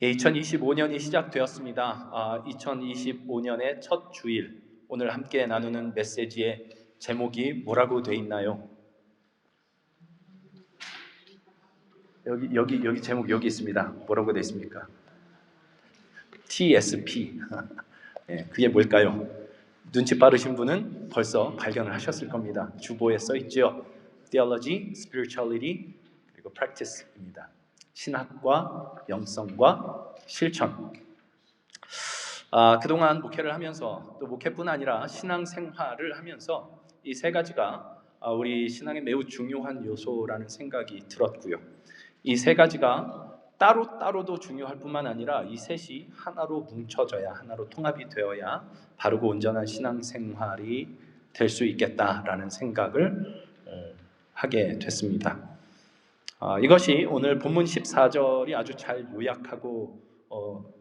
2025년이 시작되었습니다. 2025년의 첫 주일, 오늘 함께 나누는 메시지의 제목이 뭐라고 되어 있나요? 여기 제목 여기 있습니다. 뭐라고 되어 있습니까? TSP. 그게 뭘까요? 눈치 빠르신 분은 벌써 발견을 하셨을 겁니다. 주보에 써 있죠. Theology, Spirituality, 그리고 Practice입니다. 신학과 영성과 실천. 그동안 목회를 하면서 또 목회뿐 아니라 신앙생활을 하면서 이 세 가지가 우리 신앙의 매우 중요한 요소라는 생각이 들었고요. 이 세 가지가 따로따로도 중요할 뿐만 아니라 이 셋이 하나로 뭉쳐져야, 하나로 통합이 되어야 바르고 온전한 신앙생활이 될 수 있겠다라는 생각을 하게 됐습니다. 이것이 오늘 본문 14절이 아주 잘 요약하고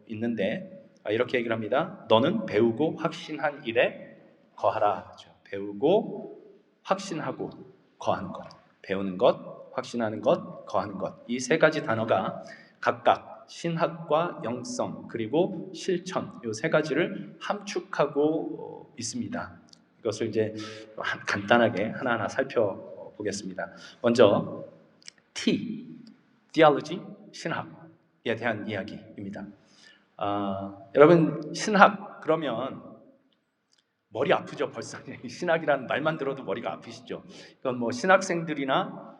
있는데 이렇게 얘기를 합니다. 너는 배우고 확신한 일에 거하라. 배우고 확신하고 거하는 것. 배우는 것, 확신하는 것, 거하는 것. 이 세 가지 단어가 각각 신학과 영성 그리고 실천 이 세 가지를 함축하고 있습니다. 이것을 이제 간단하게 하나하나 살펴보겠습니다. 먼저 Theology, 신학에 대한 이야기입니다. 여러분 신학 그러면 머리 아프죠 벌써. 신학이라는 말만 들어도 머리가 아프시죠. 이건 뭐 신학생들이나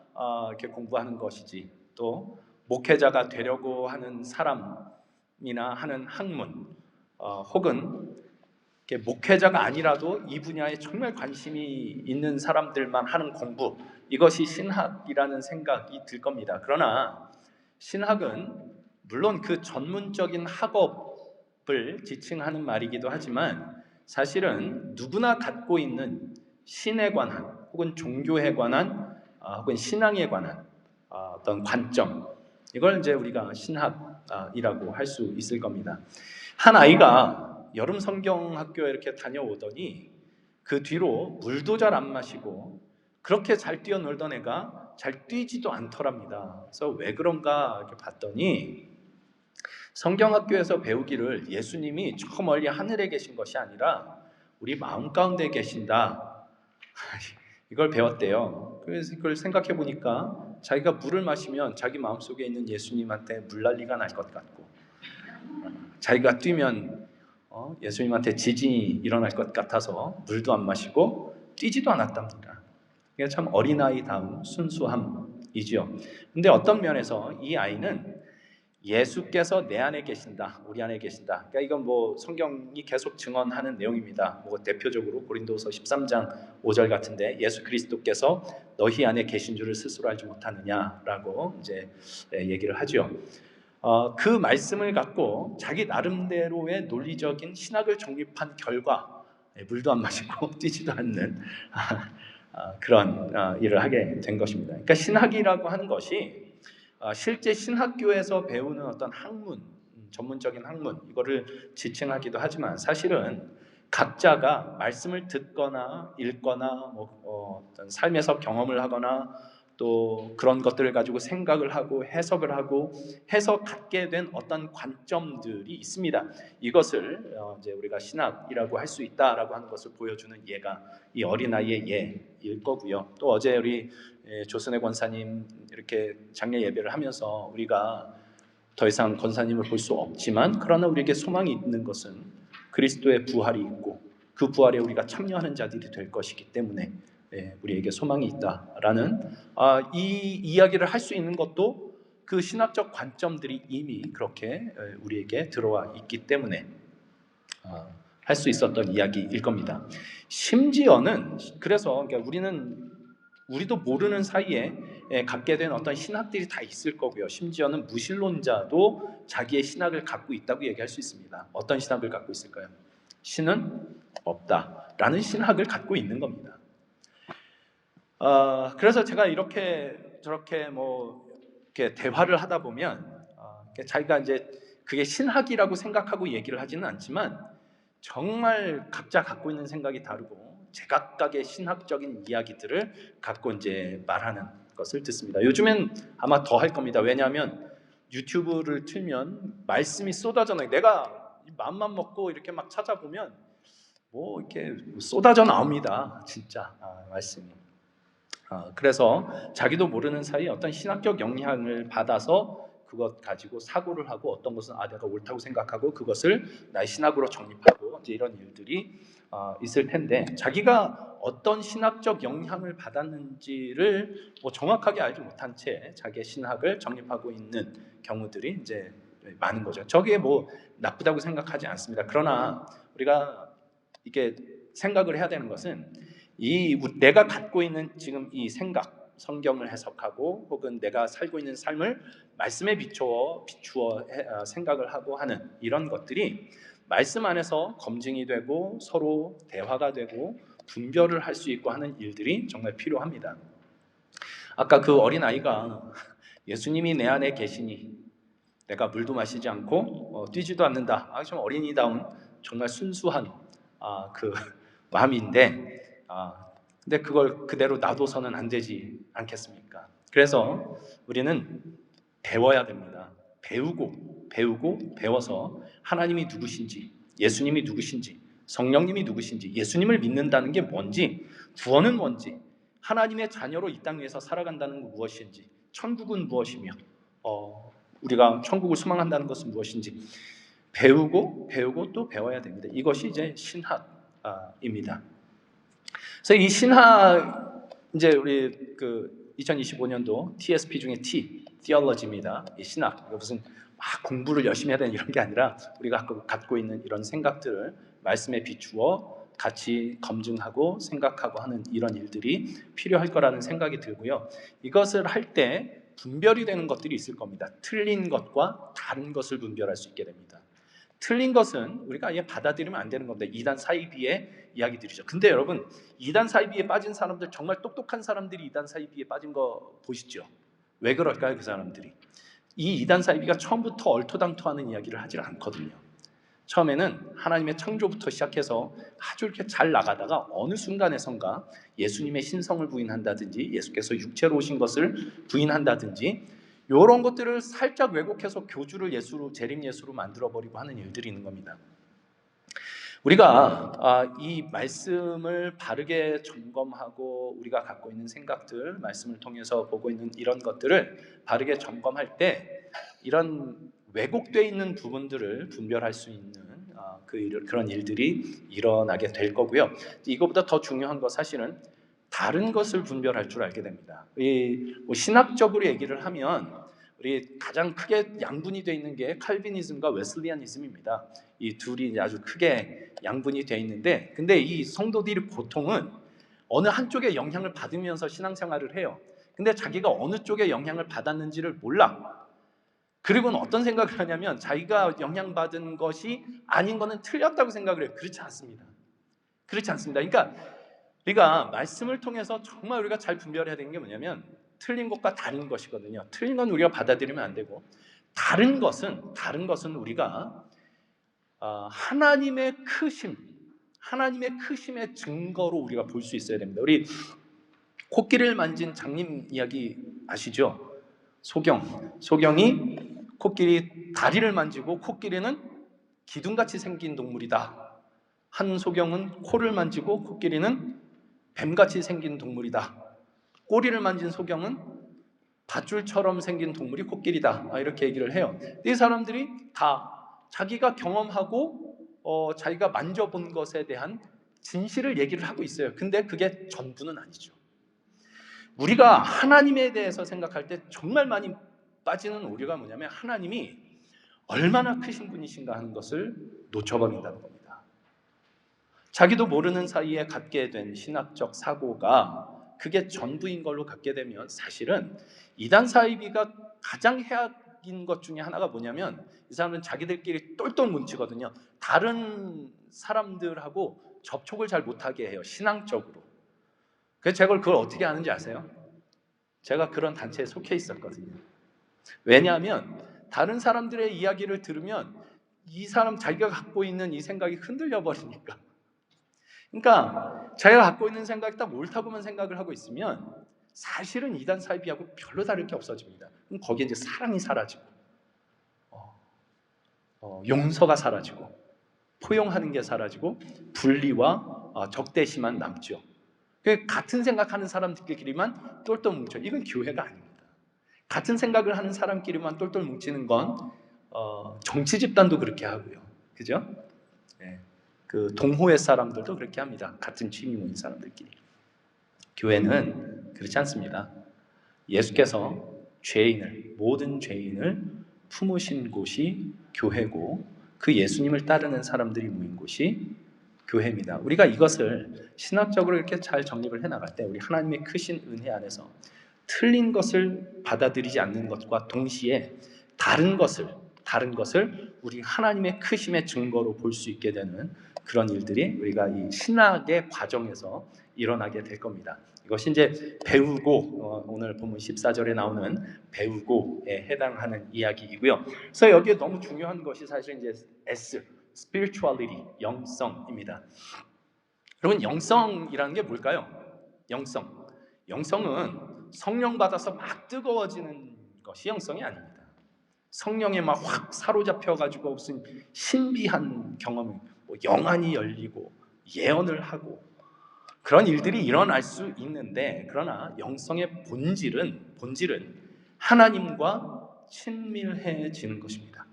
이렇게 공부하는 것이지 또 목회자가 되려고 하는 사람이나 하는 학문 혹은 목회자가 아니라도 이 분야에 정말 관심이 있는 사람들만 하는 공부, 이것이 신학이라는 생각이 들 겁니다. 그러나 신학은 물론 그 전문적인 학업을 지칭하는 말이기도 하지만 사실은 누구나 갖고 있는 신에 관한 혹은 종교에 관한 혹은 신앙에 관한 어떤 관점, 이걸 이제 우리가 신학이라고 할 수 있을 겁니다. 한 아이가 여름 성경학교에 이렇게 다녀오더니 그 뒤로 물도 잘 안 마시고 그렇게 잘 뛰어놀던 애가 잘 뛰지도 않더랍니다. 그래서 왜 그런가 이렇게 봤더니 성경학교에서 배우기를 예수님이 저 멀리 하늘에 계신 것이 아니라 우리 마음 가운데 계신다, 이걸 배웠대요. 그래서 그걸 생각해 보니까 자기가 물을 마시면 자기 마음속에 있는 예수님한테 물난리가 날 것 같고, 자기가 뛰면 예수님한테 지진이 일어날 것 같아서 물도 안 마시고 뛰지도 않았답니다. 이게 참 어린아이다운 순수함이지요. 근데 어떤 면에서 이 아이는 예수께서 내 안에 계신다, 우리 안에 계신다. 그러니까 이건 뭐 성경이 계속 증언하는 내용입니다. 뭐 대표적으로 고린도서 13장 5절 같은데 예수 그리스도께서 너희 안에 계신 줄을 스스로 알지 못하느냐라고 이제 얘기를 하죠. 그 말씀을 갖고 자기 나름대로의 논리적인 신학을 정립한 결과 물도 안 마시고 뛰지도 않는 그런 일을 하게 된 것입니다. 그러니까 신학이라고 하는 것이 실제 신학교에서 배우는 어떤 학문, 전문적인 학문, 이거를 지칭하기도 하지만 사실은 각자가 말씀을 듣거나 읽거나 어떤 삶에서 경험을 하거나 또 그런 것들을 가지고 생각을 하고 해석을 하고 해서 갖게 된 어떤 관점들이 있습니다. 이것을 이제 우리가 신학이라고 할 수 있다라고 하는 것을 보여주는 예가 이 어린아이의 예일 거고요. 또 어제 우리 조선의 권사님 이렇게 장례 예배를 하면서 우리가 더 이상 권사님을 볼 수 없지만 그러나 우리에게 소망이 있는 것은 그리스도의 부활이 있고 그 부활에 우리가 참여하는 자들이 될 것이기 때문에 우리에게 소망이 있다라는 이 이야기를 할 수 있는 것도 그 신학적 관점들이 이미 그렇게 우리에게 들어와 있기 때문에 할 수 있었던 이야기일 겁니다. 심지어는 그래서 그러니까 우리도 모르는 사이에 갖게 된 어떤 신학들이 다 있을 거고요. 심지어는 무신론자도 자기의 신학을 갖고 있다고 얘기할 수 있습니다. 어떤 신학을 갖고 있을까요? 신은 없다라는 신학을 갖고 있는 겁니다. 그래서 제가 이렇게 저렇게 뭐 이렇게 대화를 하다 보면 자기가 이제 그게 신학이라고 생각하고 얘기를 하지는 않지만 정말 각자 갖고 있는 생각이 다르고 제각각의 신학적인 이야기들을 갖고 이제 말하는 것을 듣습니다. 요즘엔 아마 더 할 겁니다. 왜냐하면 유튜브를 틀면 말씀이 쏟아져 나요. 내가 마음만 먹고 이렇게 막 찾아보면 뭐 이렇게 쏟아져 나옵니다. 진짜 말씀이. 그래서 자기도 모르는 사이에 어떤 신학적 영향을 받아서 그것 가지고 사고를 하고 어떤 것은 내가 옳다고 생각하고 그것을 나의 신학으로 정립하고 이제 이런 일들이 있을 텐데 자기가 어떤 신학적 영향을 받았는지를 뭐 정확하게 알지 못한 채 자기의 신학을 정립하고 있는 경우들이 이제 많은 거죠. 저게 뭐 나쁘다고 생각하지 않습니다. 그러나 우리가 이게 생각을 해야 되는 것은 내가 갖고 있는 지금 이 생각, 성경을 해석하고 혹은 내가 살고 있는 삶을 말씀에 비추어 생각을 하고 하는 이런 것들이 말씀 안에서 검증이 되고 서로 대화가 되고 분별을 할 수 있고 하는 일들이 정말 필요합니다. 아까 그 어린아이가 예수님이 내 안에 계시니 내가 물도 마시지 않고 뛰지도 않는다. 좀 어린이다운 정말 순수한 그 마음인데 근데 그걸 그대로 놔둬서는 안 되지 않겠습니까? 그래서 우리는 배워야 됩니다. 배우고 배워서 하나님이 누구신지, 예수님이 누구신지, 성령님이 누구신지, 예수님을 믿는다는 게 뭔지, 구원은 뭔지, 하나님의 자녀로 이 땅 위에서 살아간다는 건 무엇인지, 천국은 무엇이며 우리가 천국을 소망한다는 것은 무엇인지 배우고 또 배워야 됩니다. 이것이 이제 신학입니다. 그래서 이 신학 이제 우리 그 2025년도 TSP 중에 Theology입니다. 이 신학 이거 무슨 막 공부를 열심히 해야 되는 이런 게 아니라 우리가 갖고 있는 이런 생각들을 말씀에 비추어 같이 검증하고 생각하고 하는 이런 일들이 필요할 거라는 생각이 들고요. 이것을 할 때 분별이 되는 것들이 있을 겁니다. 틀린 것과 다른 것을 분별할 수 있게 됩니다. 틀린 것은 우리가 아예 받아들이면 안 되는 겁니다. 이단 사이비의 이야기들이죠. 근데 여러분 이단 사이비에 빠진 사람들 정말 똑똑한 사람들이 이단 사이비에 빠진 거 보시죠. 왜 그럴까요? 그 사람들이 이 이단 사이비가 처음부터 얼토당토하는 이야기를 하질 않거든요. 처음에는 하나님의 창조부터 시작해서 아주 이렇게 잘 나가다가 어느 순간에선가 예수님의 신성을 부인한다든지 예수께서 육체로 오신 것을 부인한다든지 이런 것들을 살짝 왜곡해서 교주를 예수로 재림 예수로 만들어버리고 하는 일들이 있는 겁니다. 우리가 이 말씀을 바르게 점검하고 우리가 갖고 있는 생각들, 말씀을 통해서 보고 있는 이런 것들을 바르게 점검할 때 이런 왜곡되어 있는 부분들을 분별할 수 있는 그런 일들이 일어나게 될 거고요. 이거보다 더 중요한 거 사실은 다른 것을 분별할 줄 알게 됩니다. 신학적으로 얘기를 하면 우리 가장 크게 양분이 되어 있는 게 칼비니즘과 웨슬리안이즘입니다. 이 둘이 아주 크게 양분이 되어 있는데, 근데 이 성도들의 고통은 어느 한쪽에 영향을 받으면서 신앙생활을 해요. 근데 자기가 어느 쪽에 영향을 받았는지를 몰라. 그리고는 어떤 생각을 하냐면 자기가 영향받은 것이 아닌 거는 틀렸다고 생각을 해요. 그렇지 않습니다. 그렇지 않습니다. 그러니까 우리가 말씀을 통해서 정말 우리가 잘 분별해야 되는 게 뭐냐면 틀린 것과 다른 것이거든요. 틀린 건 우리가 받아들이면 안 되고 다른 것은 우리가 하나님의 크심의 증거로 우리가 볼 수 있어야 됩니다. 우리 코끼리를 만진 장님 이야기 아시죠? 소경이 코끼리 다리를 만지고 코끼리는 기둥같이 생긴 동물이다. 한 소경은 코를 만지고 코끼리는 뱀같이 생긴 동물이다. 꼬리를 만진 소경은 밧줄처럼 생긴 동물이 코끼리다. 이렇게 얘기를 해요. 이 사람들이 다 자기가 경험하고 자기가 만져본 것에 대한 진실을 얘기를 하고 있어요. 근데 그게 전부는 아니죠. 우리가 하나님에 대해서 생각할 때 정말 많이 빠지는 오류가 뭐냐면 하나님이 얼마나 크신 분이신가 하는 것을 놓쳐버린다는 겁니다. 자기도 모르는 사이에 갖게 된 신학적 사고가 그게 전부인 걸로 갖게 되면 사실은 이단 사이비가 가장 해악인 것 중에 하나가 뭐냐면 이 사람은 자기들끼리 똘똘 뭉치거든요. 다른 사람들하고 접촉을 잘 못하게 해요. 신앙적으로. 그래서 제가 그걸 어떻게 아는지 아세요? 제가 그런 단체에 속해 있었거든요. 왜냐하면 다른 사람들의 이야기를 들으면 이 사람 자기가 갖고 있는 이 생각이 흔들려 버리니까. 그러니까 자기가 갖고 있는 생각이 딱 옳다고만 생각을 하고 있으면 사실은 이단 사이비하고 별로 다를 게 없어집니다. 그럼 거기에 이제 사랑이 사라지고 용서가 사라지고 포용하는 게 사라지고 분리와 적대심만 남죠. 같은 생각하는 사람들끼리만 똘똘 뭉쳐. 이건 교회가 아닙니다. 같은 생각을 하는 사람끼리만 똘똘 뭉치는 건 정치 집단도 그렇게 하고요. 그죠? 네. 그 동호회 사람들도 그렇게 합니다. 같은 취미 모인 사람들끼리. 교회는 그렇지 않습니다. 예수께서 모든 죄인을 품으신 곳이 교회고 그 예수님을 따르는 사람들이 모인 곳이 교회입니다. 우리가 이것을 신학적으로 이렇게 잘 정립을 해나갈 때 우리 하나님의 크신 은혜 안에서 틀린 것을 받아들이지 않는 것과 동시에 다른 것을 우리 하나님의 크심의 증거로 볼 수 있게 되는 그런 일들이 우리가 이 신학의 과정에서 일어나게 될 겁니다. 이것이 이제 배우고 오늘 본문 14절에 나오는 배우고에 해당하는 이야기이고요. 그래서 여기에 너무 중요한 것이 사실 이제 S, spirituality, 영성입니다. 여러분 영성이라는 게 뭘까요? 영성은 성령 받아서 막 뜨거워지는 것이 영성이 아닙니다. 성령에 막 확 사로잡혀가지고 무슨 신비한 경험이 영안이 열리고 예언을 하고 그런 일들이 일어날 수 있는데 그러나 영성의 본질은 하나님과 친밀해지는 것입니다.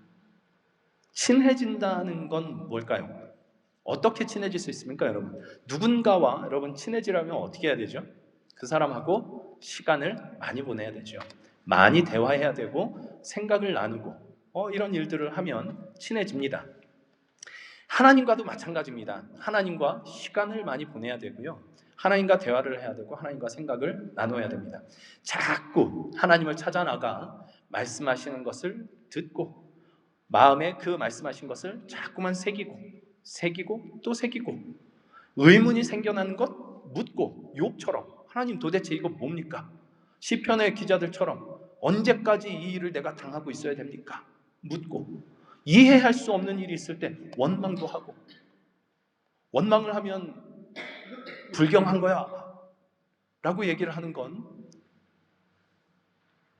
친해진다는 건 뭘까요? 어떻게 친해질 수 있습니까, 여러분? 누군가와 여러분 친해지려면 어떻게 해야 되죠? 그 사람하고 시간을 많이 보내야 되죠. 많이 대화해야 되고 생각을 나누고 이런 일들을 하면 친해집니다. 하나님과도 마찬가지입니다. 하나님과 시간을 많이 보내야 되고요. 하나님과 대화를 해야 되고 하나님과 생각을 나눠야 됩니다. 자꾸 하나님을 찾아 나가 말씀하시는 것을 듣고 마음에 그 말씀하신 것을 자꾸만 새기고 또 새기고 의문이 생겨나는 것 묻고 욥처럼 하나님 도대체 이거 뭡니까? 시편의 기자들처럼 언제까지 이 일을 내가 당하고 있어야 됩니까? 묻고 이해할 수 없는 일이 있을 때 원망도 하고 원망을 하면 불경한 거야 라고 얘기를 하는 건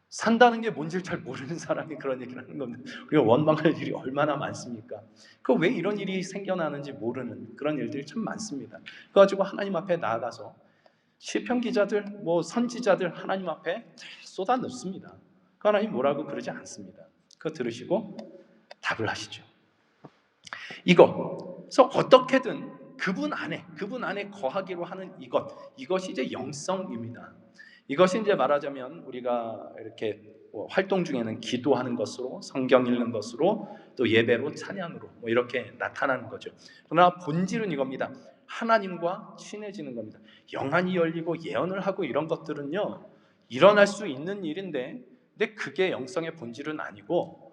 산다는 게 뭔지를 잘 모르는 사람이 그런 얘기를 하는 건데 우리가 원망할 일이 얼마나 많습니까? 그 왜 이런 일이 생겨나는지 모르는 그런 일들이 참 많습니다. 그래가지고 하나님 앞에 나아가서 시편 기자들, 선지자들 하나님 앞에 쏟아 넣습니다. 하나님 뭐라고 그러지 않습니다. 그거 들으시고 답을 하시죠. 그래서 어떻게든 그분 안에 거하기로 하는 이것이 이제 영성입니다. 이것이 이제 말하자면 우리가 이렇게 활동 중에는 기도하는 것으로, 성경 읽는 것으로, 또 예배로, 찬양으로 이렇게 나타나는 거죠. 그러나 본질은 이겁니다. 하나님과 친해지는 겁니다. 영안이 열리고 예언을 하고 이런 것들은요 일어날 수 있는 일인데, 근데 그게 영성의 본질은 아니고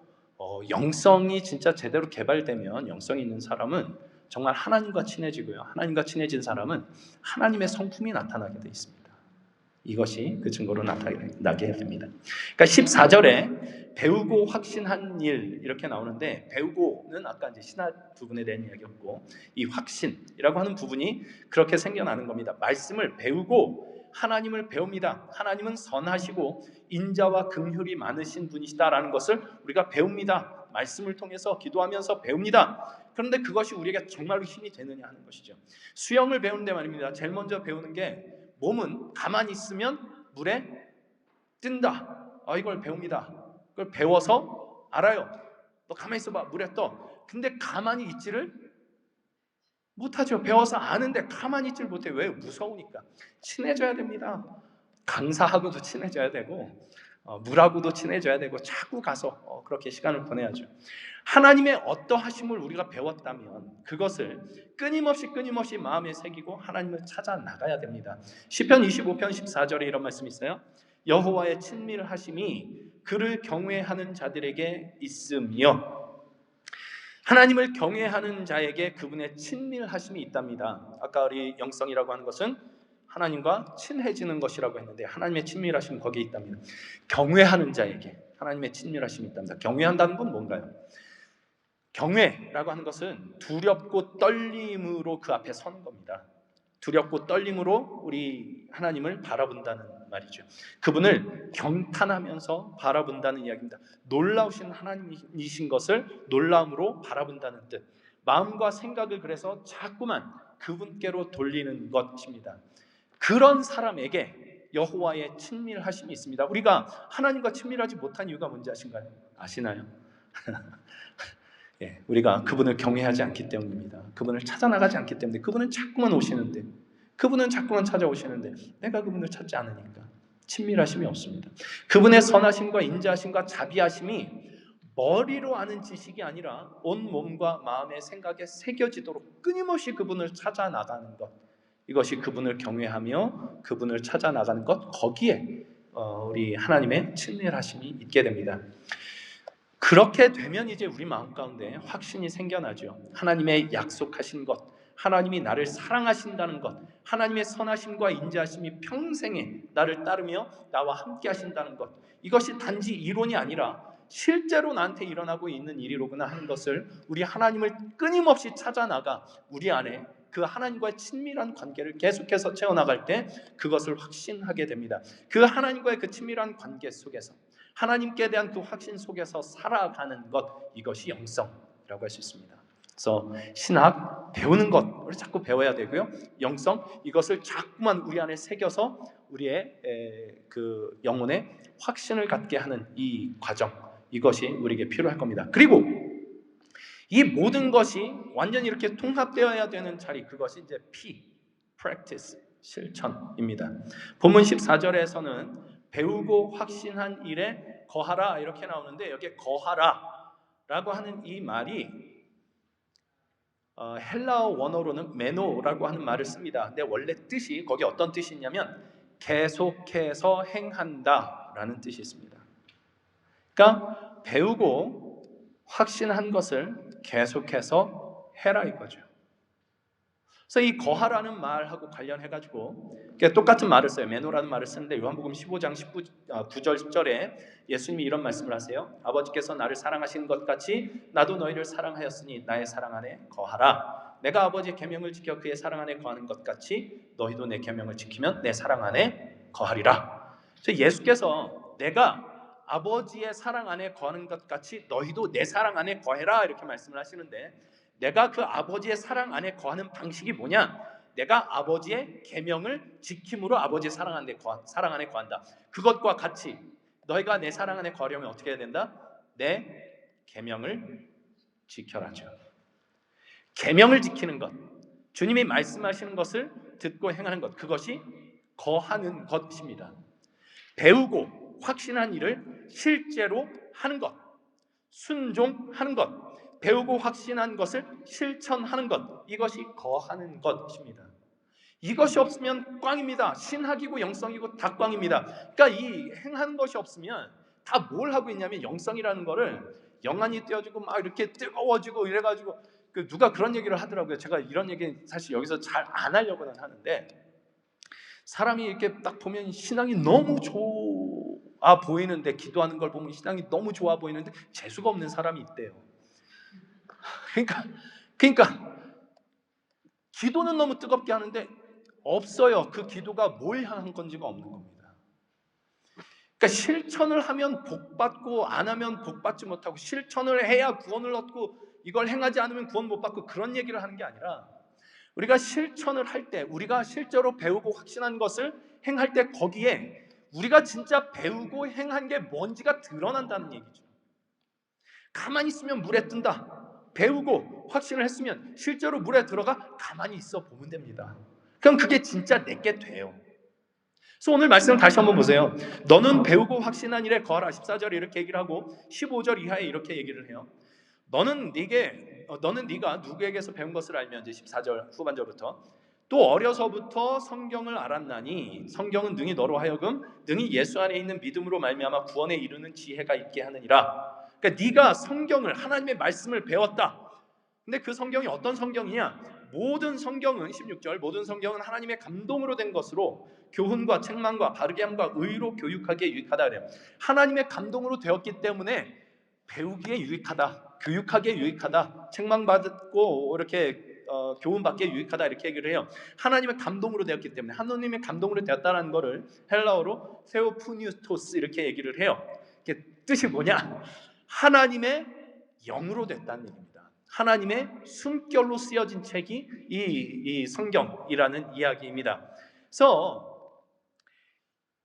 영성이 진짜 제대로 개발되면 영성이 있는 사람은 정말 하나님과 친해지고요. 하나님과 친해진 사람은 하나님의 성품이 나타나게 되어 있습니다. 이것이 그 증거로 나타나게 됩니다. 그러니까 14절에 배우고 확신한 일 이렇게 나오는데 배우고는 아까 이제 신학 부분에 대한 이야기였고 이 확신이라고 하는 부분이 그렇게 생겨나는 겁니다. 말씀을 배우고 하나님을 배웁니다. 하나님은 선하시고 인자와 긍휼이 많으신 분이시다라는 것을 우리가 배웁니다. 말씀을 통해서 기도하면서 배웁니다. 그런데 그것이 우리에게 정말로 힘이 되느냐 하는 것이죠. 수영을 배우는데 말입니다. 제일 먼저 배우는 게 몸은 가만히 있으면 물에 뜬다. 이걸 배웁니다. 그걸 배워서 알아요. 너 가만히 있어봐. 물에 떠. 근데 가만히 있지를 못하죠. 배워서 아는데 가만히 있지를 못해요. 왜? 무서우니까. 친해져야 됩니다. 강사하고도 친해져야 되고 물하고도 친해져야 되고 자꾸 가서 그렇게 시간을 보내야죠. 하나님의 어떠하심을 우리가 배웠다면 그것을 끊임없이 마음에 새기고 하나님을 찾아 나가야 됩니다. 시편 25편 14절에 이런 말씀이 있어요. 여호와의 친밀하심이 그를 경외하는 자들에게 있으며 하나님을 경외하는 자에게 그분의 친밀하심이 있답니다. 아까 우리 영성이라고 하는 것은 하나님과 친해지는 것이라고 했는데 하나님의 친밀하심은 거기에 있답니다. 경외하는 자에게 하나님의 친밀하심이 있답니다. 경외한다는 건 뭔가요? 경외라고 하는 것은 두렵고 떨림으로 그 앞에 서는 겁니다. 두렵고 떨림으로 우리 하나님을 바라본다는 말이죠. 그분을 경탄하면서 바라본다는 이야기입니다. 놀라우신 하나님이신 것을 놀라움으로 바라본다는 뜻. 마음과 생각을 그래서 자꾸만 그분께로 돌리는 것입니다. 그런 사람에게 여호와의 친밀하심이 있습니다. 우리가 하나님과 친밀하지 못한 이유가 뭔지 아시나요? 예, 우리가 그분을 경외하지 않기 때문입니다. 그분을 찾아나가지 않기 때문에. 그분은 자꾸만 오시는데, 그분은 자꾸만 찾아오시는데 내가 그분을 찾지 않으니까 친밀하심이 없습니다. 그분의 선하심과 인자하심과 자비하심이 머리로 아는 지식이 아니라 온 몸과 마음의 생각에 새겨지도록 끊임없이 그분을 찾아 나가는 것, 이것이 그분을 경외하며 그분을 찾아 나가는 것, 거기에 우리 하나님의 친밀하심이 있게 됩니다. 그렇게 되면 이제 우리 마음 가운데 확신이 생겨나죠. 하나님의 약속하신 것, 하나님이 나를 사랑하신다는 것, 하나님의 선하심과 인자하심이 평생에 나를 따르며 나와 함께 하신다는 것, 이것이 단지 이론이 아니라 실제로 나한테 일어나고 있는 일이로구나 하는 것을, 우리 하나님을 끊임없이 찾아나가 우리 안에 그 하나님과의 친밀한 관계를 계속해서 채워나갈 때 그것을 확신하게 됩니다. 그 하나님과의 그 친밀한 관계 속에서, 하나님께 대한 그 확신 속에서 살아가는 것, 이것이 영성이라고 할 수 있습니다. 그래서 신학, 배우는 것을 자꾸 배워야 되고요. 영성, 이것을 자꾸만 우리 안에 새겨서 우리의 그 영혼에 확신을 갖게 하는 이 과정, 이것이 우리에게 필요할 겁니다. 그리고 이 모든 것이 완전히 이렇게 통합되어야 되는 자리, 그것이 이제 practice, 실천입니다. 본문 14절에서는 배우고 확신한 일에 거하라 이렇게 나오는데, 여기에 거하라라고 하는 이 말이 헬라어 원어로는 메노라고 하는 말을 씁니다. 근데 원래 뜻이 거기 어떤 뜻이 있냐면 계속해서 행한다라는 뜻이 있습니다. 그러니까 배우고 확신한 것을 계속해서 해라 이거죠. 그래서 이 거하라는 말하고 관련해가지고 똑같은 말을 써요. 메노라는 말을 쓰는데 요한복음 15장 9절 10절에 예수님이 이런 말씀을 하세요. 아버지께서 나를 사랑하신 것 같이 나도 너희를 사랑하였으니 나의 사랑 안에 거하라. 내가 아버지의 계명을 지켜 그의 사랑 안에 거하는 것 같이 너희도 내 계명을 지키면 내 사랑 안에 거하리라. 그래서 예수께서 내가 아버지의 사랑 안에 거하는 것 같이 너희도 내 사랑 안에 거해라 이렇게 말씀을 하시는데, 내가 그 아버지의 사랑 안에 거하는 방식이 뭐냐? 내가 아버지의 계명을 지킴으로 아버지의 사랑 안에 거한다. 그것과 같이 너희가 내 사랑 안에 거하려면 어떻게 해야 된다? 내 계명을 지켜라죠. 계명을 지키는 것, 주님이 말씀하시는 것을 듣고 행하는 것, 그것이 거하는 것입니다. 배우고 확신한 일을 실제로 하는 것, 순종하는 것, 배우고 확신한 것을 실천하는 것, 이것이 거하는 것입니다. 이것이 없으면 꽝입니다. 신학이고 영성이고 다 꽝입니다. 그러니까 이 행하는 것이 없으면 다 뭘 하고 있냐면, 영성이라는 거를 영안이 떼어지고 막 이렇게 뜨거워지고 이래가지고, 누가 그런 얘기를 하더라고요. 제가 이런 얘기 사실 여기서 잘 안 하려고는 하는데, 사람이 이렇게 딱 보면 신앙이 너무 좋아 보이는데, 기도하는 걸 보면 신앙이 너무 좋아 보이는데 재수가 없는 사람이 있대요. 그러니까 기도는 너무 뜨겁게 하는데 없어요. 그 기도가 뭘 향한 건지가 없는 겁니다. 그러니까 실천을 하면 복받고 안 하면 복받지 못하고, 실천을 해야 구원을 얻고 이걸 행하지 않으면 구원 못 받고, 그런 얘기를 하는 게 아니라, 우리가 실천을 할 때, 우리가 실제로 배우고 확신한 것을 행할 때 거기에 우리가 진짜 배우고 행한 게 뭔지가 드러난다는 얘기죠. 가만히 있으면 물에 뜬다. 배우고 확신을 했으면 실제로 물에 들어가 가만히 있어 보면 됩니다. 그럼 그게 진짜 내게 돼요. 그래서 오늘 말씀을 다시 한번 보세요. 너는 배우고 확신한 일에 거하라. 14절에 이렇게 얘기를 하고 15절 이하에 이렇게 얘기를 해요. 너는 네가 누구에게서 배운 것을 알면, 이제 14절 후반절부터, 또 어려서부터 성경을 알았나니 성경은 능히 너로 하여금 능히 예수 안에 있는 믿음으로 말미암아 구원에 이르는 지혜가 있게 하느니라. 그러니까 네가 성경을, 하나님의 말씀을 배웠다. 근데 그 성경이 어떤 성경이냐? 모든 성경은, 16절, 모든 성경은 하나님의 감동으로 된 것으로 교훈과 책망과 바르게 함과 의로 교육하기에 유익하다 그래요. 하나님의 감동으로 되었기 때문에 배우기에 유익하다, 교육하기에 유익하다, 책망받고 이렇게 교훈받기에 유익하다 이렇게 얘기를 해요. 하나님의 감동으로 되었기 때문에 하나님의 감동으로 되었다는 것을 헬라어로 세오푸니토스 이렇게 얘기를 해요. 이게 뜻이 뭐냐? 하나님의 영으로 됐다는 얘기입니다. 하나님의 숨결로 쓰여진 책이 이 성경이라는 이야기입니다. 그래서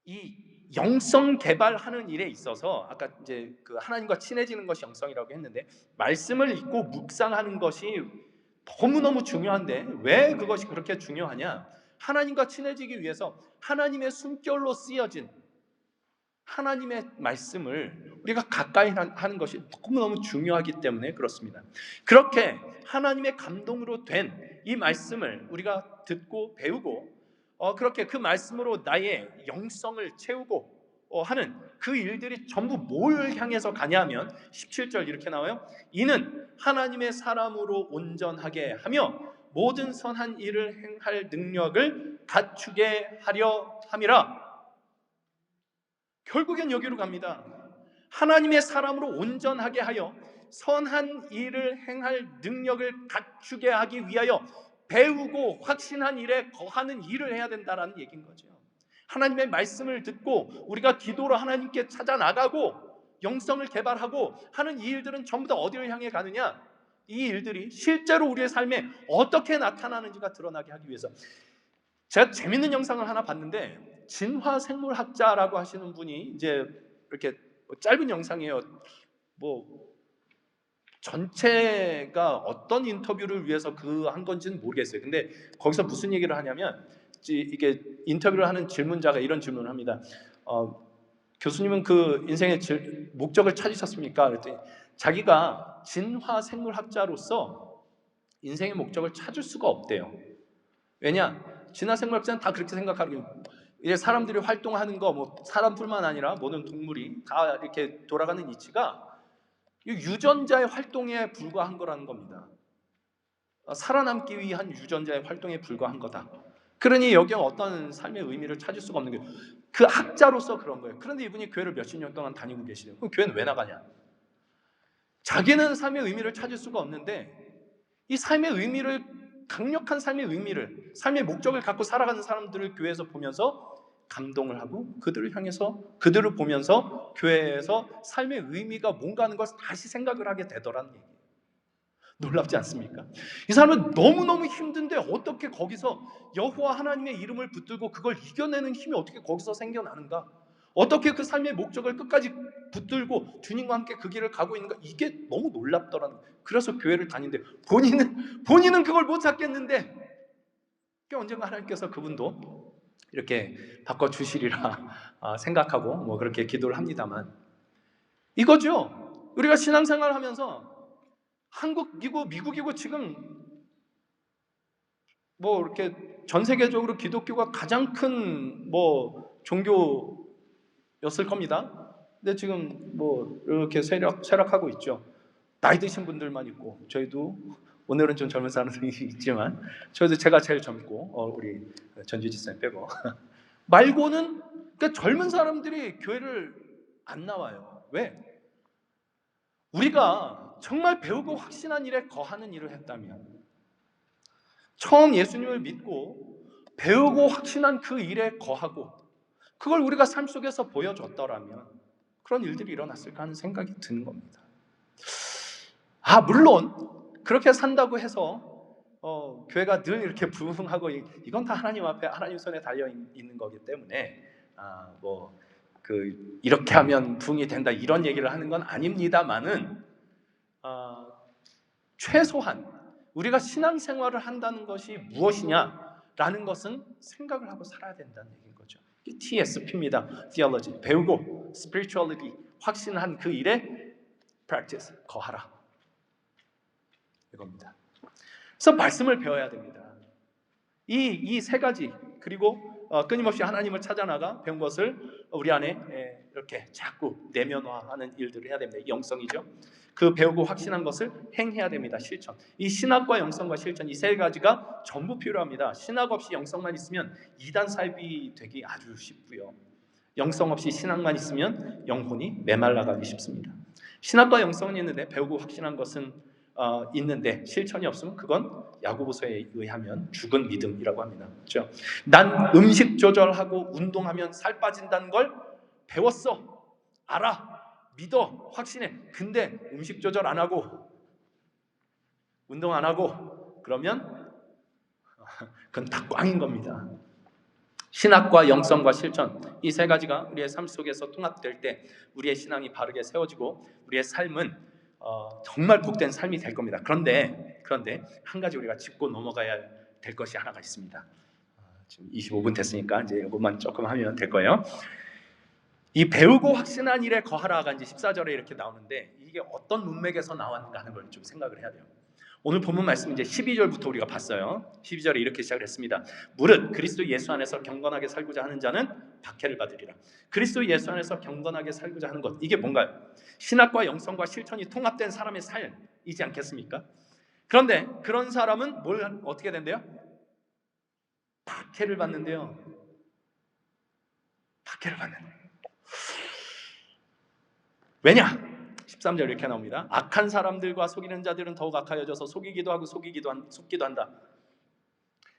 이 영성 개발하는 일에 있어서 아까 이제 그 하나님과 친해지는 것이 영성이라고 했는데 말씀을 읽고 묵상하는 것이 너무너무 중요한데 왜 그것이 그렇게 중요하냐? 하나님과 친해지기 위해서 하나님의 숨결로 쓰여진 하나님의 말씀을 우리가 가까이 하는 것이 너무너무 중요하기 때문에 그렇습니다. 그렇게 하나님의 감동으로 된 이 말씀을 우리가 듣고 배우고 그렇게 그 말씀으로 나의 영성을 채우고 하는 그 일들이 전부 뭘 향해서 가냐면 17절 이렇게 나와요. 이는 하나님의 사람으로 온전하게 하며 모든 선한 일을 행할 능력을 갖추게 하려 함이라. 결국엔 여기로 갑니다. 하나님의 사람으로 온전하게 하여 선한 일을 행할 능력을 갖추게 하기 위하여 배우고 확신한 일에 거하는 일을 해야 된다라는 얘기인 거죠. 하나님의 말씀을 듣고 우리가 기도로 하나님께 찾아 나가고 영성을 개발하고 하는 이 일들은 전부 다 어디를 향해 가느냐? 이 일들이 실제로 우리의 삶에 어떻게 나타나는지가 드러나게 하기 위해서. 제가 재밌는 영상을 하나 봤는데 진화생물학자라고 하시는 분이 이제 이렇게 짧은 영상이에요. 뭐 전체가 어떤 인터뷰를 위해서 그 한 건지는 모르겠어요. 근데 거기서 무슨 얘기를 하냐면 이게 인터뷰를 하는 질문자가 이런 질문을 합니다. 교수님은 그 인생의 목적을 찾으셨습니까? 그랬더니 자기가 진화생물학자로서 인생의 목적을 찾을 수가 없대요. 왜냐? 진화생물학자는 다 그렇게 생각하는 거예요. 이제 사람들이 활동하는 거, 뭐 사람뿐만 아니라 모든 동물이 다 이렇게 돌아가는 이치가 유전자의 활동에 불과한 거라는 겁니다. 살아남기 위한 유전자의 활동에 불과한 거다. 그러니 여기에 어떤 삶의 의미를 찾을 수가 없는 거예요. 그 학자로서 그런 거예요. 그런데 이분이 교회를 몇십 년 동안 다니고 계시대요. 그럼 교회는 왜 나가냐? 자기는 삶의 의미를 찾을 수가 없는데 이 삶의 의미를 강력한 삶의 의미를 삶의 목적을 갖고 살아가는 사람들을 교회에서 보면서 감동을 하고 그들을 향해서 그들을 보면서 교회에서 삶의 의미가 뭔가 하는 것을 다시 생각을 하게 되더라는 얘기예요. 놀랍지 않습니까? 이 사람은 너무너무 힘든데 어떻게 거기서 여호와 하나님의 이름을 붙들고 그걸 이겨내는 힘이 어떻게 거기서 생겨나는가? 어떻게 그 삶의 목적을 끝까지 붙들고 주님과 함께 그 길을 가고 있는가? 이게 너무 놀랍더라는 거예요. 그래서 교회를 다니는데 본인은 그걸 못 찾겠는데 언젠가 하나님께서 그분도 이렇게 바꿔주시리라 생각하고 뭐 그렇게 기도를 합니다만 이거죠. 우리가 신앙생활을 하면서 한국이고 미국이고 지금 뭐 이렇게 전 세계적으로 기독교가 가장 큰 뭐 종교였을 겁니다. 근데 지금 뭐 이렇게 쇠락하고 있죠. 나이 드신 분들만 있고 저희도 오늘은 좀 젊은 사람들이 있지만 저희도 제가 제일 젊고 우리 전주 집사님 빼고 말고는 그러니까 젊은 사람들이 교회를 안 나와요. 왜? 우리가 정말 배우고 확신한 일에 거하는 일을 했다면 처음 예수님을 믿고 배우고 확신한 그 일에 거하고 그걸 우리가 삶 속에서 보여줬더라면 그런 일들이 일어났을까 하는 생각이 드는 겁니다. 물론 그렇게 산다고 해서 교회가 늘 이렇게 부흥하고 이건 다 하나님 앞에 하나님 손에 달려 있는 거기 때문에 이렇게 하면 부흥이 된다 이런 얘기를 하는 건 아닙니다만은 최소한 우리가 신앙생활을 한다는 것이 무엇이냐라는 것은 생각을 하고 살아야 된다는 얘기인 거죠. TSP입니다. Theology 배우고 Spirituality 확신한 그 일에 Practice 거하라 이겁니다. 그래서 말씀을 배워야 됩니다. 이 세 가지 그리고 끊임없이 하나님을 찾아 나가 배운 것을 우리 안에 이렇게 자꾸 내면화하는 일들을 해야 됩니다. 영성이죠. 그 배우고 확신한 것을 행해야 됩니다. 실천. 이 신학과 영성과 실천 이 세 가지가 전부 필요합니다. 신학 없이 영성만 있으면 이단 사입이 되기 아주 쉽고요. 영성 없이 신학만 있으면 영혼이 메말라가기 쉽습니다. 신학과 영성은 있는데 배우고 확신한 것은 있는데 실천이 없으면 그건 야고보서에 의하면 죽은 믿음이라고 합니다. 그렇죠? 난 음식 조절하고 운동하면 살 빠진다는 걸 배웠어, 알아, 믿어, 확신해. 근데 음식 조절 안 하고 운동 안 하고 그러면 그건 다 꽝인 겁니다. 신학과 영성과 실천, 이 세 가지가 우리의 삶 속에서 통합될 때 우리의 신앙이 바르게 세워지고 우리의 삶은 정말 복된 삶이 될 겁니다. 그런데 한 가지 우리가 짚고 넘어가야 될 것이 하나가 있습니다. 지금 25분 됐으니까 이제 이것만 조금 하면 될 거예요. 이 배우고 확신한 일에 거하라가 이제 14절에 이렇게 나오는데 이게 어떤 문맥에서 나왔는가 하는 걸 좀 생각을 해야 돼요. 오늘 본문 말씀 이제 12절부터 우리가 봤어요. 12절에 이렇게 시작을 했습니다. 무릇 그리스도 예수 안에서 경건하게 살고자 하는 자는 박해를 받으리라. 그리스도 예수 안에서 경건하게 살고자 하는 것, 이게 뭔가요? 신학과 영성과 실천이 통합된 사람의 삶이지 않겠습니까? 그런데 그런 사람은 어떻게 된대요? 박해를 받는데요. 박해를 받는. 왜냐? 13절 이렇게 나옵니다. 악한 사람들과 속이는 자들은 더욱 악하여져서 속이기도 하고 속기도 한다.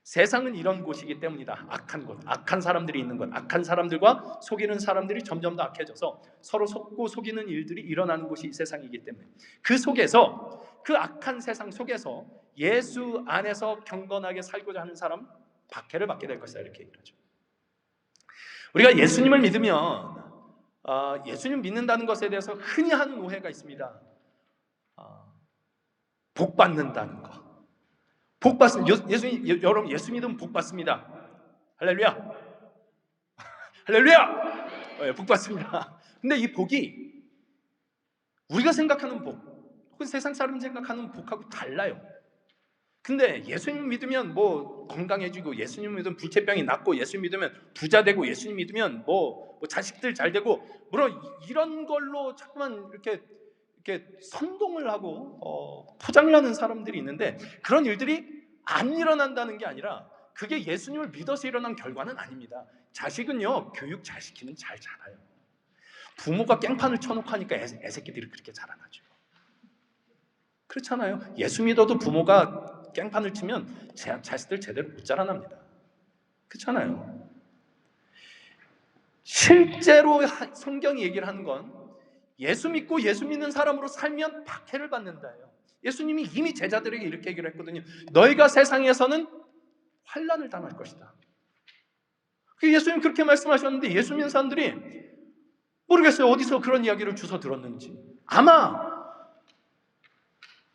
세상은 이런 곳이기 때문이다. 악한 곳, 악한 사람들이 있는 곳, 악한 사람들과 속이는 사람들이 점점 더 악해져서 서로 속고 속이는 일들이 일어나는 곳이 이 세상이기 때문에 그 속에서, 그 악한 세상 속에서 예수 안에서 경건하게 살고자 하는 사람 박해를 받게 될 것이다, 이렇게 얘기를 하죠. 우리가 예수님을 믿으면 예수님 믿는다는 것에 대해서 흔히 하는 오해가 있습니다. 복 받는다는 거. 복 받습니다. 여러분 예수 믿으면 복 받습니다. 할렐루야. 할렐루야. 복 받습니다. 근데 이 복이 우리가 생각하는 복, 혹은 세상 사람 생각하는 복하고 달라요. 근데 예수님 믿으면 뭐 건강해지고, 예수님 믿으면 불치병이 낫고, 예수님 믿으면 부자 되고, 예수님 믿으면 뭐 자식들 잘 되고, 물론 이런 걸로 자꾸만 이렇게 선동을 하고 포장을 하는 사람들이 있는데, 그런 일들이 안 일어난다는 게 아니라 그게 예수님을 믿어서 일어난 결과는 아닙니다. 자식은요, 교육 잘 시키면 잘 자라요. 부모가 깽판을 쳐놓고 하니까 애새끼들이 그렇게 자라나죠. 그렇잖아요. 예수 믿어도 부모가 깽판을 치면 자식들 제대로 못 자라납니다. 그렇잖아요. 실제로 성경이 얘기를 하는 건 예수 믿고 예수 믿는 사람으로 살면 박해를 받는다예요. 예수님이 이미 제자들에게 이렇게 얘기를 했거든요. 너희가 세상에서는 환난을 당할 것이다. 예수님 그렇게 말씀하셨는데 예수 믿는 사람들이 모르겠어요. 어디서 그런 이야기를 주워 들었는지. 아마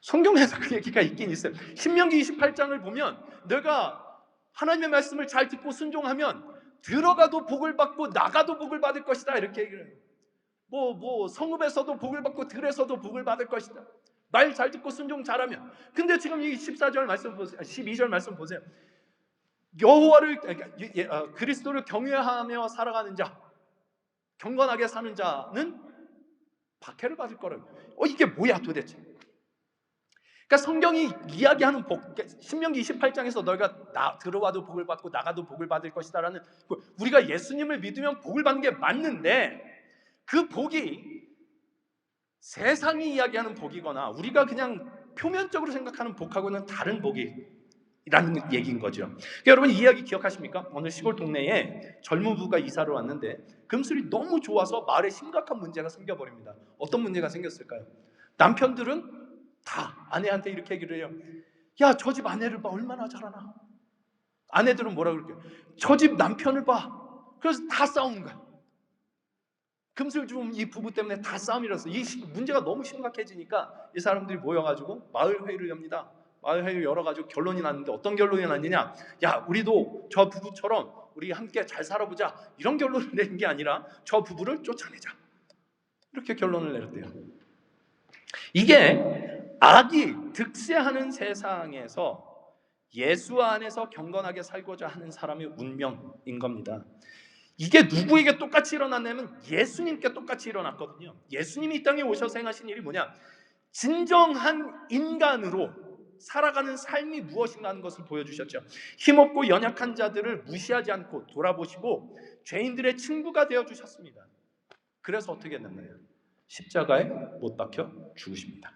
성경에서 그 얘기가 있긴 있어요. 신명기 28장을 보면 내가 하나님의 말씀을 잘 듣고 순종하면 들어가도 복을 받고 나가도 복을 받을 것이다, 이렇게 얘기를 해요. 성읍에서도 복을 받고 들에서도 복을 받을 것이다. 말 잘 듣고 순종 잘하면. 근데 지금 이 14절 말씀 보세요. 12절 말씀 보세요. 여호와를 그리스도를 경외하며 살아가는 자, 경건하게 사는 자는 박해를 받을 거라고. 이게 뭐야 도대체? 그러니까 성경이 이야기하는 복, 신명기 28장에서 너희가 들어와도 복을 받고 나가도 복을 받을 것이다라는, 우리가 예수님을 믿으면 복을 받는 게 맞는데, 그 복이 세상이 이야기하는 복이거나 우리가 그냥 표면적으로 생각하는 복하고는 다른 복이라는 얘기인 거죠. 그러니까 여러분 이 이야기 기억하십니까? 어느 시골 동네에 젊은 부부가 이사를 왔는데 금술이 너무 좋아서 마을에 심각한 문제가 생겨버립니다. 어떤 문제가 생겼을까요? 남편들은 다 아내한테 이렇게 얘기를 해요. 야, 저 집 아내를 봐, 얼마나 잘하나. 아내들은 뭐라 그럴게요? 저 집 남편을 봐. 그래서 다 싸우는 거야. 금슬주음 이 부부 때문에 다 싸움이 일어났어요. 이 문제가 너무 심각해지니까 이 사람들이 모여가지고 마을 회의를 엽니다. 마을 회의를 열어가지고 결론이 났는데, 어떤 결론이 났느냐? 야, 우리도 저 부부처럼 우리 함께 잘 살아보자, 이런 결론을 내는 게 아니라 저 부부를 쫓아내자, 이렇게 결론을 내렸대요. 이게 악이 득세하는 세상에서 예수 안에서 경건하게 살고자 하는 사람의 운명인 겁니다. 이게 누구에게 똑같이 일어났냐면 예수님께 똑같이 일어났거든요. 예수님이 이 땅에 오셔서 행하신 일이 뭐냐? 진정한 인간으로 살아가는 삶이 무엇인가 하는 것을 보여주셨죠. 힘없고 연약한 자들을 무시하지 않고 돌아보시고 죄인들의 친구가 되어주셨습니다. 그래서 어떻게 됐나요? 십자가에 못 박혀 죽으십니다.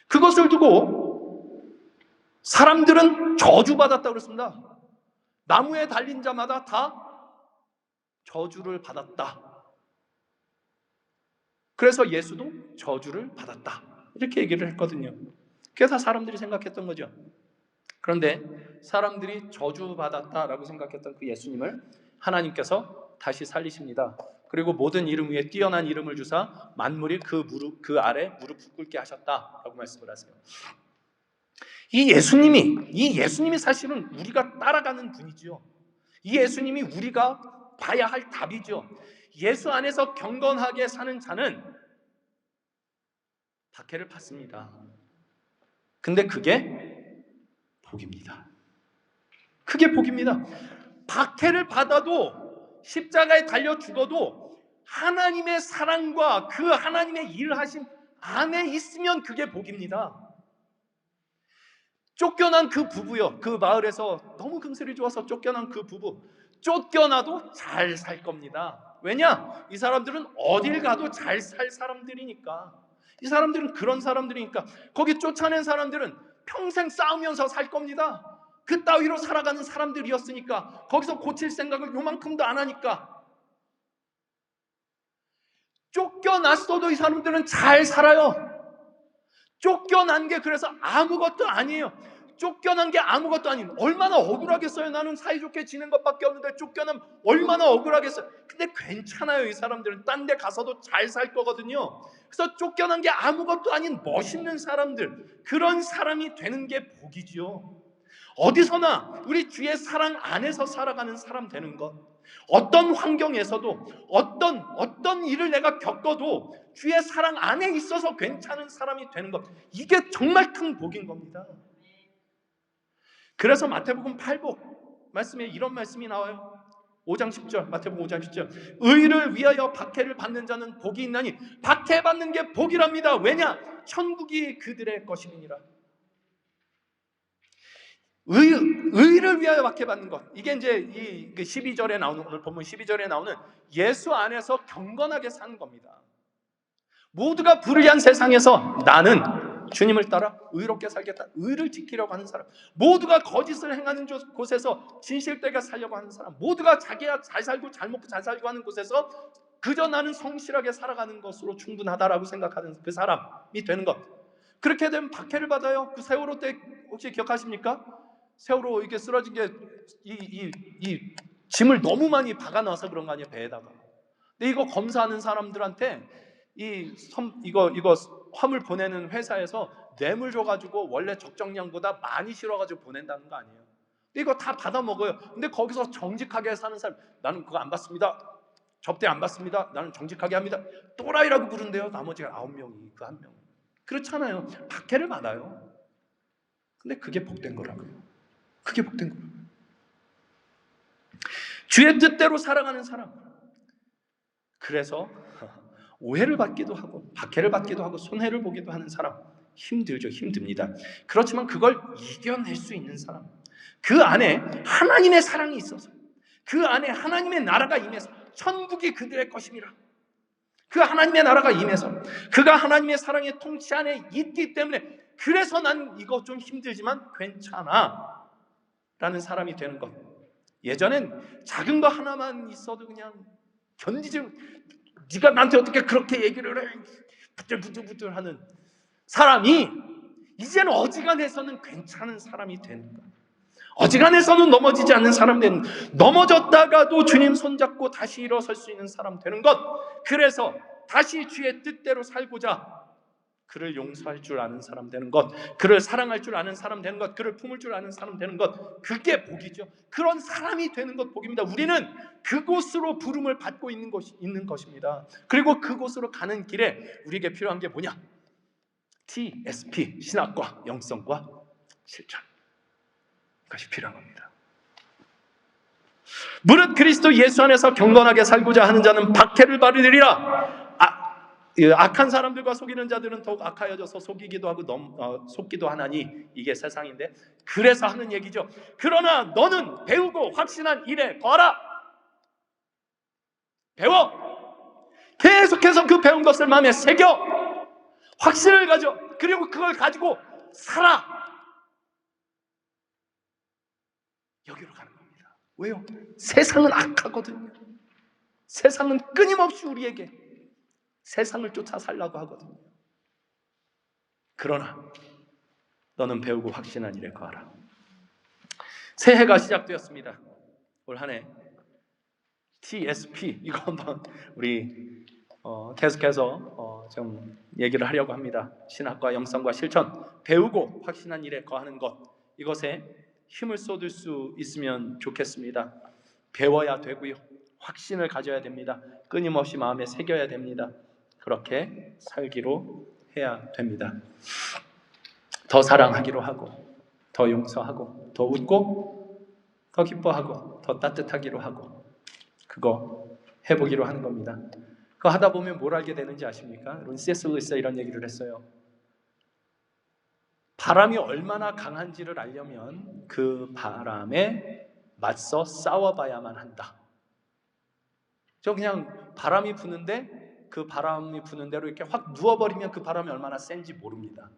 그것을 두고 사람들은 저주받았다고 그랬습니다. 나무에 달린 자마다 다 저주를 받았다. 그래서 예수도 저주를 받았다. 이렇게 얘기를 했거든요. 그게 다 사람들이 생각했던 거죠. 그런데 사람들이 저주받았다라고 생각했던 그 예수님을 하나님께서 다시 살리십니다. 그리고 모든 이름 위에 뛰어난 이름을 주사 만물이 그 아래 무릎 꿇게 하셨다라고 말씀을 하세요. 이 예수님이 사실은 우리가 따라가는 분이죠. 이 예수님이 우리가 봐야 할 답이죠. 예수 안에서 경건하게 사는 자는 박해를 받습니다. 근데 그게 복입니다. 그게 복입니다. 박해를 받아도 십자가에 달려 죽어도 하나님의 사랑과 그 하나님의 일하심 안에 있으면 그게 복입니다. 쫓겨난 그 부부요. 그 마을에서 너무 금슬이 좋아서 쫓겨난 그 부부. 쫓겨나도 잘 살 겁니다. 왜냐? 이 사람들은 어딜 가도 잘 살 사람들이니까. 이 사람들은 그런 사람들이니까. 거기 쫓아낸 사람들은 평생 싸우면서 살 겁니다. 그 따위로 살아가는 사람들이었으니까. 거기서 고칠 생각을 요만큼도 안 하니까. 쫓겨났어도 이 사람들은 잘 살아요. 쫓겨난 게 그래서 아무것도 아니에요. 쫓겨난 게 아무것도 아니에요. 얼마나 억울하겠어요. 나는 사이좋게 지낸 것밖에 없는데 쫓겨나면 얼마나 억울하겠어요. 근데 괜찮아요. 이 사람들은 딴 데 가서도 잘 살 거거든요. 그래서 쫓겨난 게 아무것도 아닌 멋있는 사람들, 그런 사람이 되는 게 복이지요. 어디서나 우리 주의 사랑 안에서 살아가는 사람 되는 것, 어떤 환경에서도 어떤 일을 내가 겪어도 주의 사랑 안에 있어서 괜찮은 사람이 되는 것, 이게 정말 큰 복인 겁니다. 그래서 마태복음 8복 말씀에 이런 말씀이 나와요. 5장 10절, 마태복음 5장 10절. 의를 위하여 박해를 받는 자는 복이 있나니, 박해받는 게 복이랍니다. 왜냐? 천국이 그들의 것이니라. 의를 위하여 박해받는 것. 이게 이제 이 12절에 나오는, 오늘 본문 12절에 나오는 예수 안에서 경건하게 사는 겁니다. 모두가 불의한 세상에서 나는 주님을 따라 의롭게 살겠다. 의를 지키려고 하는 사람. 모두가 거짓을 행하는 곳에서 진실되게 살려고 하는 사람. 모두가 자기가 잘 살고 잘 먹고 잘 살고 하는 곳에서 그저 나는 성실하게 살아가는 것으로 충분하다라고 생각하는 그 사람이 되는 것. 그렇게 되면 박해를 받아요. 그 세월호 때 혹시 기억하십니까? 세월호 이게 쓰러진 게 이 짐을 너무 많이 박아놔서 그런 거 아니에요, 배에다가. 근데 이거 검사하는 사람들한테 이거 화물 보내는 회사에서 뇌물 줘가지고 원래 적정량보다 많이 실어가지고 보낸다는 거 아니에요. 근데 이거 다 받아 먹어요. 근데 거기서 정직하게 사는 사람, 나는 그거 안 받습니다. 접대 안 받습니다. 나는 정직하게 합니다. 또라이라고 부른대요. 나머지 9명이 그 한 명. 그렇잖아요. 박해를 받아요. 근데 그게 복된 거라고요. 그게 복된 거예요. 주의 뜻대로 살아가는 사람. 그래서 오해를 받기도 하고 박해를 받기도 하고 손해를 보기도 하는 사람, 힘들죠. 힘듭니다. 그렇지만 그걸 이겨낼 수 있는 사람, 그 안에 하나님의 사랑이 있어서, 그 안에 하나님의 나라가 임해서 천국이 그들의 것임이라. 그 하나님의 나라가 임해서 그가 하나님의 사랑의 통치 안에 있기 때문에, 그래서 난 이거 좀 힘들지만 괜찮아 라는 사람이 되는 것. 예전엔 작은 거 하나만 있어도 그냥 견디지, 네가 나한테 어떻게 그렇게 얘기를 해, 부들부들 하는 사람이 이제는 어지간해서는 괜찮은 사람이 되는 것. 어지간해서는 넘어지지 않는 사람 되는, 넘어졌다가도 주님 손잡고 다시 일어설 수 있는 사람 되는 것. 그래서 다시 주의 뜻대로 살고자 그를 용서할 줄 아는 사람 되는 것, 그를 사랑할 줄 아는 사람 되는 것, 그를 품을 줄 아는 사람 되는 것, 그게 복이죠. 그런 사람이 되는 것 복입니다. 우리는 그곳으로 부름을 받고 있는 것입니다. 그리고 그곳으로 가는 길에 우리에게 필요한 게 뭐냐? TSP, 신학과 영성과 실천. 그것이 필요한 겁니다. 무릇 그리스도 예수 안에서 경건하게 살고자 하는 자는 박해를 받으리라. 악한 사람들과 속이는 자들은 더욱 악하여져서 속이기도 하고 속기도 하나니, 이게 세상인데, 그래서 하는 얘기죠. 그러나 너는 배우고 확신한 일에 거하라. 배워. 계속해서 그 배운 것을 마음에 새겨. 확신을 가져. 그리고 그걸 가지고 살아. 여기로 가는 겁니다. 왜요? 세상은 악하거든요. 세상은 끊임없이 우리에게 세상을 쫓아 살라고 하거든요. 그러나 너는 배우고 확신한 일에 거하라. 새해가 시작되었습니다. 올 한 해 TSP 이거 한번 우리 계속해서 좀 얘기를 하려고 합니다. 신학과 영성과 실천, 배우고 확신한 일에 거하는 것, 이것에 힘을 쏟을 수 있으면 좋겠습니다. 배워야 되고요, 확신을 가져야 됩니다. 끊임없이 마음에 새겨야 됩니다. 그렇게 살기로 해야 됩니다. 더 사랑하기로 하고, 더 용서하고, 더 웃고, 더 기뻐하고, 더 따뜻하기로 하고, 그거 해보기로 하는 겁니다. 그거 하다 보면 뭘 알게 되는지 아십니까? 여러분, C.S. 루이스가 이런 얘기를 했어요. 바람이 얼마나 강한지를 알려면 그 바람에 맞서 싸워봐야만 한다. 저 그냥 바람이 부는데 그 바람이 부는 대로 이렇게 확 누워버리면 그 바람이 얼마나 센지 모릅니다.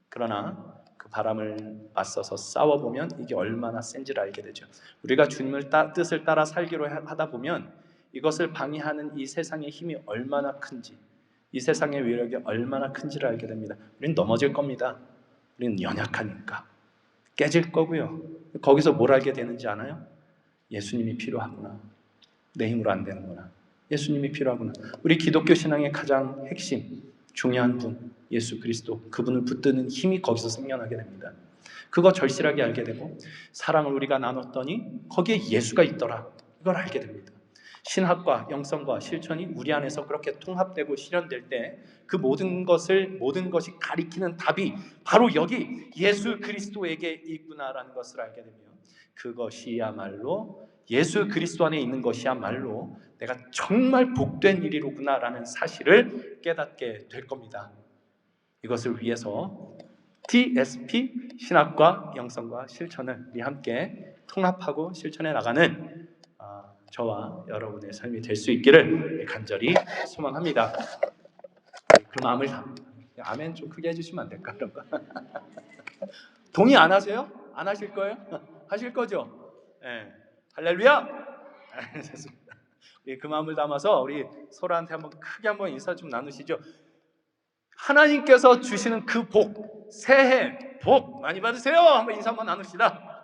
그러나 그 바람을 맞서서 싸워보면 이게 얼마나 센지를 알게 되죠. 우리가 주님의 뜻을 따라 살기로 하다 보면 이것을 방해하는 이 세상의 힘이 얼마나 큰지, 이 세상의 위력이 얼마나 큰지를 알게 됩니다. 우리는 넘어질 겁니다. 우리는 연약하니까 깨질 거고요. 거기서 뭘 알게 되는지 아나요? 예수님이 필요하구나. 내 힘으로 안 되는구나. 예수님이 필요하구나. 우리 기독교 신앙의 가장 핵심, 중요한 분, 예수 그리스도, 그분을 붙드는 힘이 거기서 생겨나게 됩니다. 그거 절실하게 알게 되고, 사랑을 우리가 나눴더니 거기에 예수가 있더라, 이걸 알게 됩니다. 신학과 영성과 실천이 우리 안에서 그렇게 통합되고 실현될 때 그 모든 것이 가리키는 답이 바로 여기 예수 그리스도에게 있구나라는 것을 알게 되며, 그것이야말로 예수 그리스도 안에 있는 것이야말로 내가 정말 복된 일이로구나라는 사실을 깨닫게 될 겁니다. 이것을 위해서 TSP, 신학과 영성과 실천을 우리 함께 통합하고 실천해 나가는 저와 여러분의 삶이 될 수 있기를 간절히 소망합니다. 그 마음을 아멘 좀 크게 해주시면 안 될까? 그런 거. 동의 안 하세요? 안 하실 거예요? 하실 거죠? 네. 할렐루야! 됐습니다. 그 마음을 담아서 우리 서로한테 한번 크게 한번 인사 좀 나누시죠. 하나님께서 주시는 그 복, 새해 복 많이 받으세요. 한번 인사 한번 나눕시다.